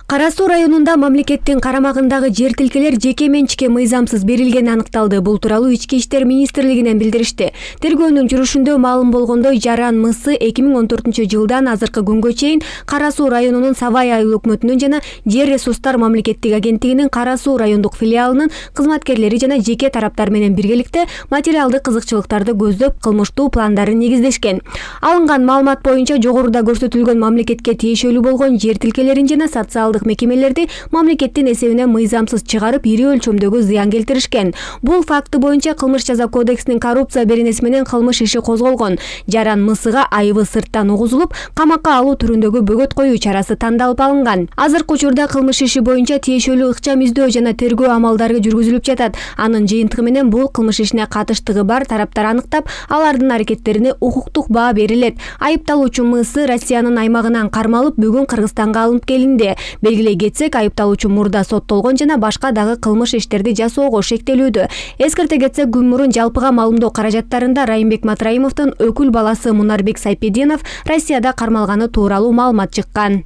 Кара Суу районунда мамлекеттин карамагындагы жер тилкелер жеке менчикке мыйзамсыз берилгени аныкталды. Бул тууралуу Ички иштер министрлигинен билдиришти. Тергөөнүн жүрүшүндө маалым болгондой, Жаран МС 2014-жылдан азыркы күнгө чейин Кара Суу районунун Сабай айыл өкмөтүнүн жана Жер ресурстар мамлекеттик агенттигинин Кара Суу райондук филиалынын кызматкерлери жана жеке тараптар менен биргеликте материалдык кызыкчылыктарды көздөп кылмыштуу пландарын негиздешкен. Алынган маалымат боюнча жогоруда көрсөтүлгөн мамлекетке тиешелүү болгон жер тилкелерин жана социалдык мекемелерди мамлекеттин эсебине мыйзамсыз чыгарып, ири өлчөмдөгү зыян келтиришкен. Бул факты боюнча Кылмыш жаза кодексинин коррупция беренеси менен кылмыш иши козголгон. Жаран МСга айыбы сырттан угузулуп, камакка алуу түрүндөгү бөгөт коюу чарасы тандалып алынган. Азыркы учурда кылмыш иши боюнча тиешелүү ыкчам издөө жана тергөө амалдары жүргүзүлүп жатат. Анын жыйынтыгы менен бул кылмыш ишине катыштыгы бар тараптар аныктап, алардын аракеттерине укуктук баа берилет. Айыпталуучу МС Россиянын аймагынан кармалып, бүгүн Кыргызстанга алынып келинди. Белгилей кетсек, айыпталуучу мурда соттолгон жана башка дагы кылмыш иштерди жасоого шектелүүдө. Эскерте кетсек, күн мурун жалпыга маалымдоо каражаттарында Райымбек Матраимовдун өкүл баласы Мунарбек Сайпединов Россияда кармалганы тууралуу маалымат чыккан.